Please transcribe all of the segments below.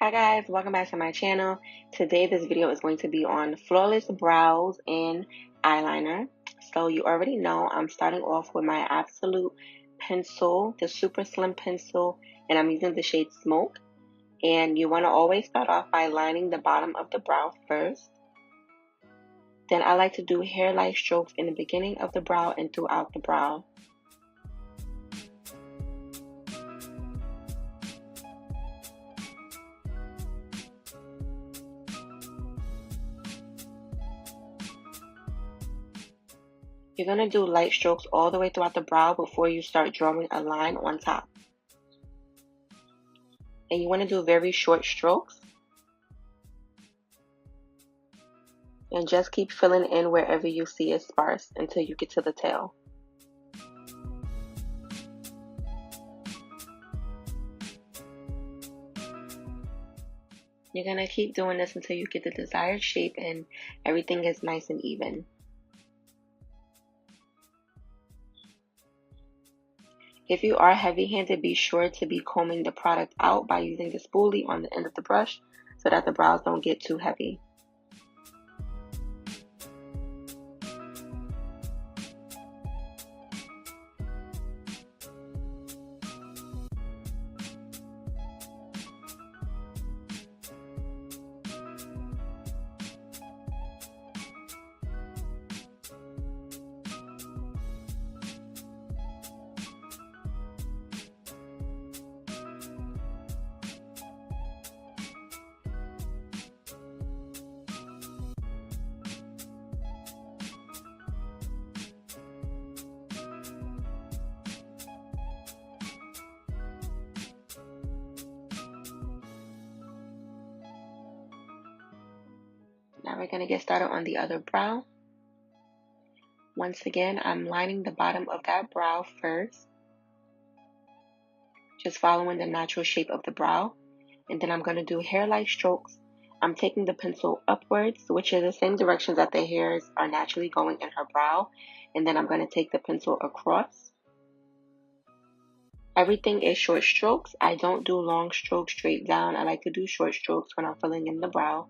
Hi guys, welcome back to my channel. Today this video is going to be on flawless brows and eyeliner. So you already know I'm starting off with my Absolute pencil, the super slim pencil, and I'm using the shade Smoke. And you want to always start off by lining the bottom of the brow first. Then I like to do hair-like strokes in the beginning of the brow and throughout the brow. You're going to do light strokes all the way throughout the brow before you start drawing a line on top. And you want to do very short strokes. And just keep filling in wherever you see it sparse until you get to the tail. You're going to keep doing this until you get the desired shape and everything is nice and even. If you are heavy-handed, be sure to be combing the product out by using the spoolie on the end of the brush so that the brows don't get too heavy. Now we're going to get started on the other brow. Once again, I'm lining the bottom of that brow first, just following the natural shape of the brow. And then I'm going to do hair-like strokes. I'm taking the pencil upwards, which is the same direction that the hairs are naturally going in her brow. And then I'm going to take the pencil across. Everything is short strokes. I don't do long strokes straight down. I like to do short strokes when I'm filling in the brow.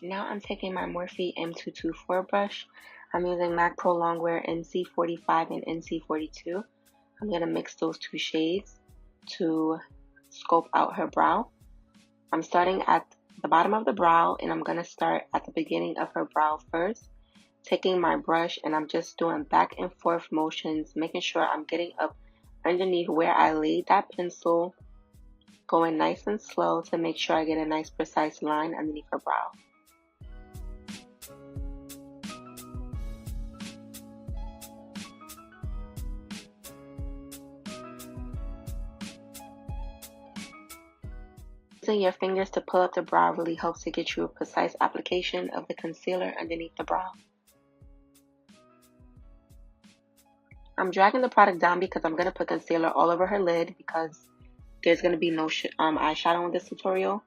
Now I'm taking my Morphe M224 brush. I'm using MAC Prolong Wear NC45 and NC42. I'm going to mix those two shades to scope out her brow. I'm starting at the bottom of the brow and I'm going to start at the beginning of her brow first. Taking my brush and I'm just doing back and forth motions, making sure I'm getting up underneath where I laid that pencil, going nice and slow to make sure I get a nice precise line underneath her brow. Using your fingers to pull up the brow really helps to get you a precise application of the concealer underneath the brow. I'm dragging the product down because I'm going to put concealer all over her lid because there's going to be no eyeshadow in this tutorial.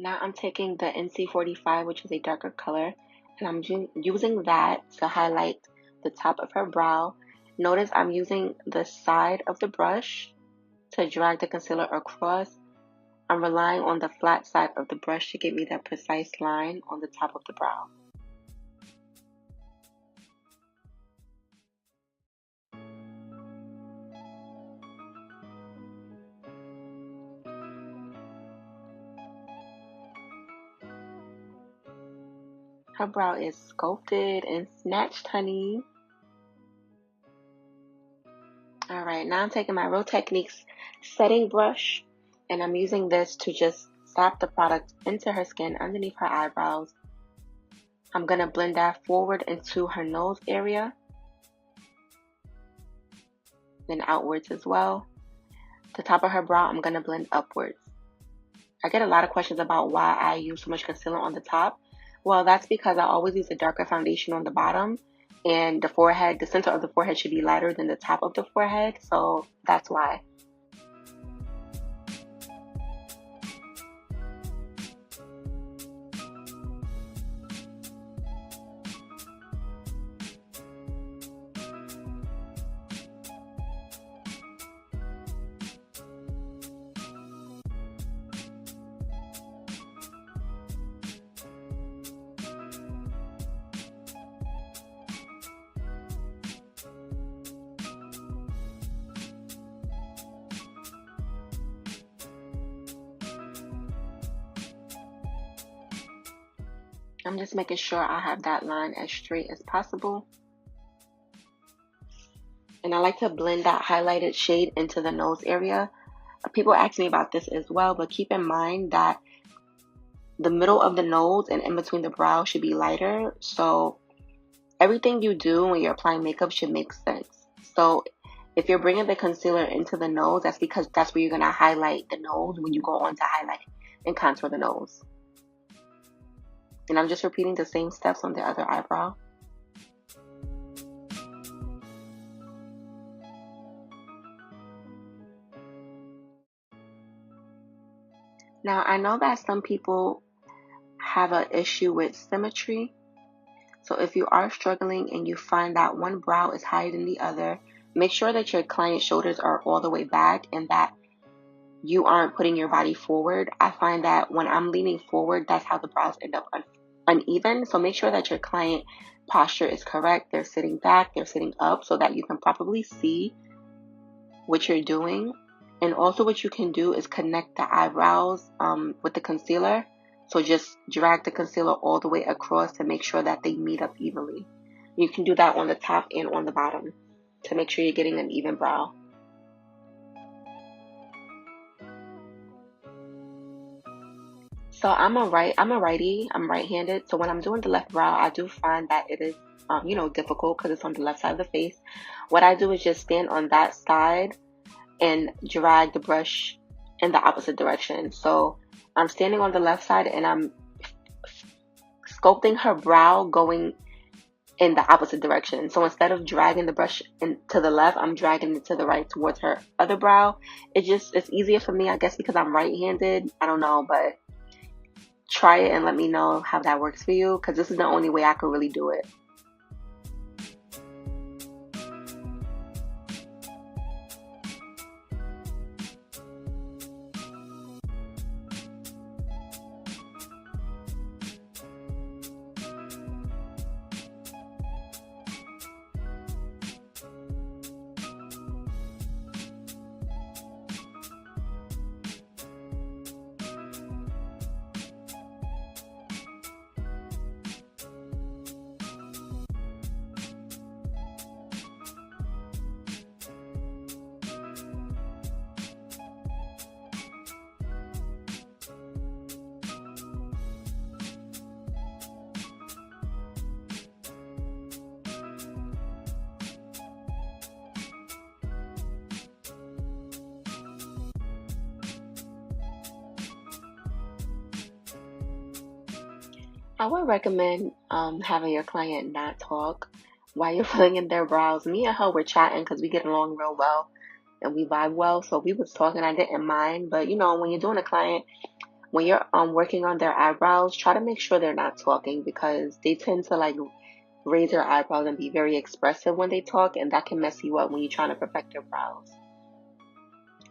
Now I'm taking the NC45, which is a darker color, and I'm using that to highlight the top of her brow. Notice I'm using the side of the brush to drag the concealer across. I'm relying on the flat side of the brush to get me that precise line on the top of the brow. Her brow is sculpted and snatched, honey. Alright, now I'm taking my Real Techniques setting brush, and I'm using this to just slap the product into her skin underneath her eyebrows. I'm going to blend that forward into her nose area, then outwards as well. The top of her brow, I'm going to blend upwards. I get a lot of questions about why I use so much concealer on the top. Well, that's because I always use a darker foundation on the bottom, and the forehead, the center of the forehead should be lighter than the top of the forehead, so that's why. I'm just making sure I have that line as straight as possible. And I like to blend that highlighted shade into the nose area. People ask me about this as well, but keep in mind that the middle of the nose and in between the brow should be lighter. So everything you do when you're applying makeup should make sense. So if you're bringing the concealer into the nose, that's because that's where you're going to highlight the nose when you go on to highlight and contour the nose. And I'm just repeating the same steps on the other eyebrow. Now, I know that some people have an issue with symmetry. So if you are struggling and you find that one brow is higher than the other, make sure that your client's shoulders are all the way back and that you aren't putting your body forward. I find that when I'm leaning forward, that's how the brows end up uneven. So make sure that your client posture is correct. They're sitting back, they're sitting up so that you can properly see what you're doing. And also what you can do is connect the eyebrows with the concealer. So just drag the concealer all the way across to make sure that they meet up evenly. You can do that on the top and on the bottom to make sure you're getting an even brow. So I'm a righty, I'm right-handed. So when I'm doing the left brow, I do find that it is, difficult because it's on the left side of the face. What I do is just stand on that side and drag the brush in the opposite direction. So I'm standing on the left side and I'm sculpting her brow going in the opposite direction. So instead of dragging the brush to the left, I'm dragging it to the right towards her other brow. It's easier for me, I guess, because I'm right-handed. I don't know, but try it and let me know how that works for you, because this is the only way I could really do it. I would recommend having your client not talk while you're filling in their brows. Me and her were chatting because we get along real well and we vibe well. So we was talking. I didn't mind. But, when you're doing a client, when you're working on their eyebrows, try to make sure they're not talking because they tend to raise their eyebrows and be very expressive when they talk, and that can mess you up when you're trying to perfect their brows.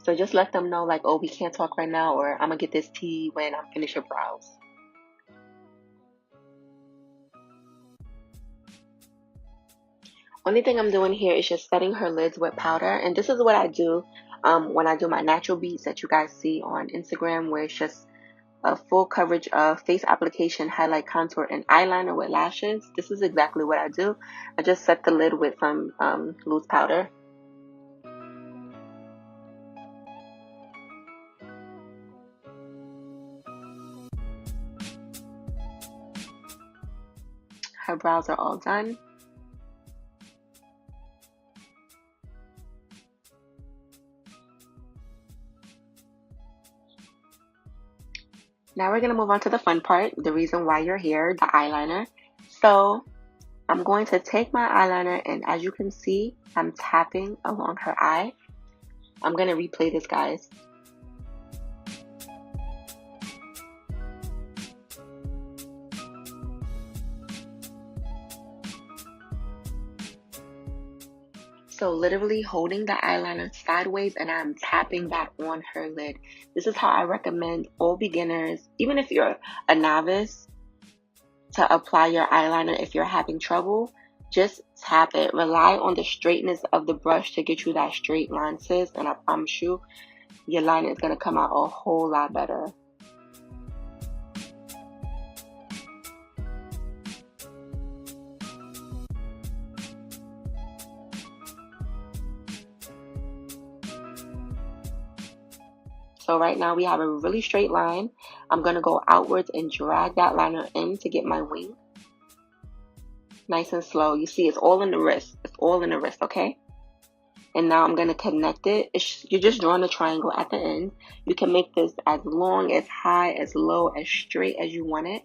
So just let them know oh, we can't talk right now, or I'm going to get this tea when I'm finished your brows. Only thing I'm doing here is just setting her lids with powder. And this is what I do when I do my natural beats that you guys see on Instagram, where it's just a full coverage of face application, highlight, contour, and eyeliner with lashes. This is exactly what I do. I just set the lid with some loose powder. Her brows are all done. Now we're going to move on to the fun part, the reason why you're here, the eyeliner. So I'm going to take my eyeliner, and as you can see, I'm tapping along her eye. I'm going to replay this, guys. So literally holding the eyeliner sideways, and I'm tapping that on her lid. This is how I recommend all beginners, even if you're a novice, to apply your eyeliner. If you're having trouble, just tap it. Rely on the straightness of the brush to get you that straight line, sis, and I promise you, your liner is going to come out a whole lot better. So right now we have a really straight line. I'm going to go outwards and drag that liner in to get my wing. Nice and slow. You see, it's all in the wrist. It's all in the wrist, okay? And now I'm going to connect it. You're just drawing a triangle at the end. You can make this as long, as high, as low, as straight as you want it.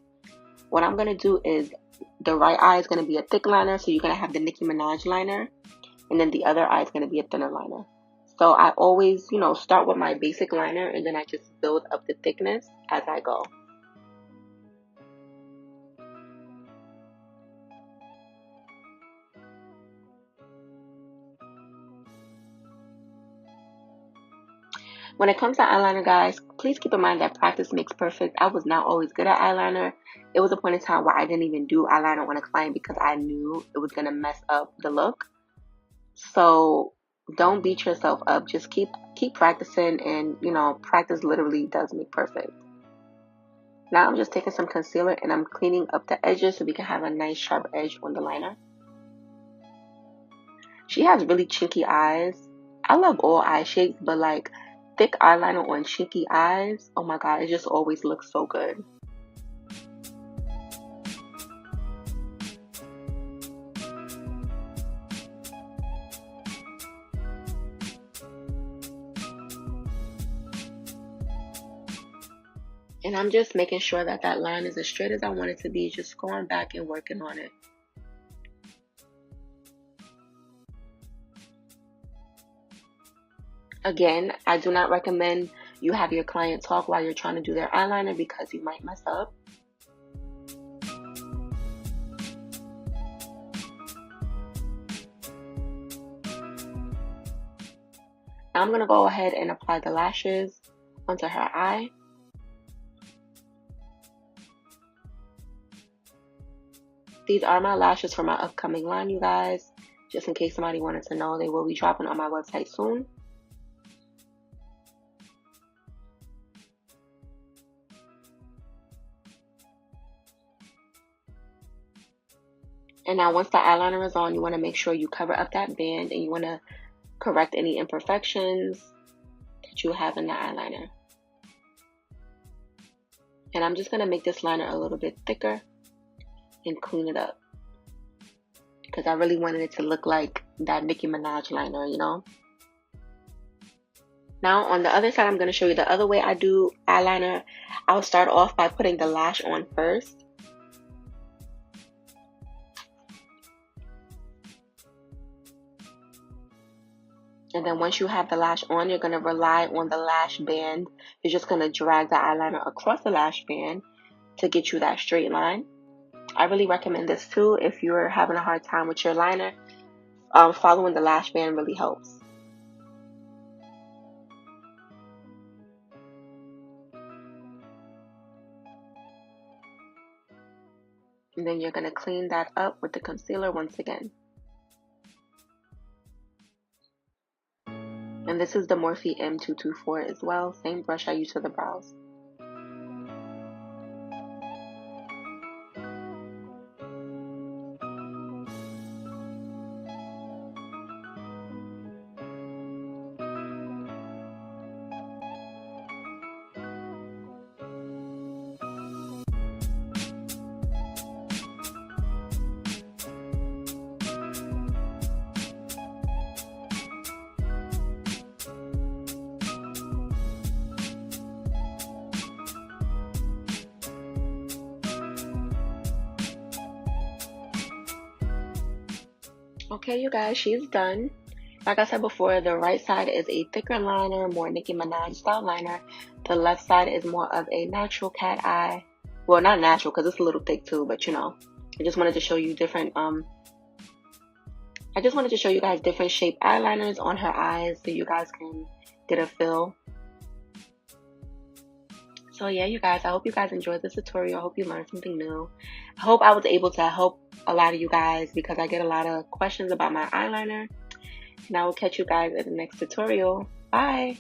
What I'm going to do is the right eye is going to be a thick liner. So you're going to have the Nicki Minaj liner. And then the other eye is going to be a thinner liner. So I always, start with my basic liner, and then I just build up the thickness as I go. When it comes to eyeliner, guys, please keep in mind that practice makes perfect. I was not always good at eyeliner. It was a point in time where I didn't even do eyeliner on a client because I knew it was going to mess up the look. So don't beat yourself up. Just keep practicing, and practice literally does make perfect. Now I'm just taking some concealer and I'm cleaning up the edges so we can have a nice sharp edge on the liner. She has really chinky eyes. I love all eye shapes, but like thick eyeliner on chinky eyes, oh my god, it just always looks so good. And I'm just making sure that that line is as straight as I want it to be, just going back and working on it. Again, I do not recommend you have your client talk while you're trying to do their eyeliner because you might mess up. Now I'm going to go ahead and apply the lashes onto her eye. These are my lashes for my upcoming line, you guys. Just in case somebody wanted to know, they will be dropping on my website soon. And now once the eyeliner is on, you want to make sure you cover up that band, and you want to correct any imperfections that you have in the eyeliner. And I'm just going to make this liner a little bit thicker and clean it up, because I really wanted it to look like that Nicki Minaj liner, Now on the other side, I'm going to show you the other way I do eyeliner. I'll start off by putting the lash on first. And then once you have the lash on, you're going to rely on the lash band. You're just going to drag the eyeliner across the lash band to get you that straight line. I really recommend this too if you're having a hard time with your liner. Following the lash band really helps. And then you're going to clean that up with the concealer once again. And this is the Morphe M224 as well. Same brush I use for the brows. Okay, you guys, she's done. Like I said before, the right side is a thicker liner, more Nicki Minaj style liner. The left side is more of a natural cat eye. Well, not natural because it's a little thick too, but you know, I just wanted to show you different, I just wanted to show you guys different shape eyeliners on her eyes so you guys can get a feel. So yeah, you guys, I hope you guys enjoyed this tutorial. I hope you learned something new. I hope I was able to help a lot of you guys because I get a lot of questions about my eyeliner. And I will catch you guys in the next tutorial. Bye!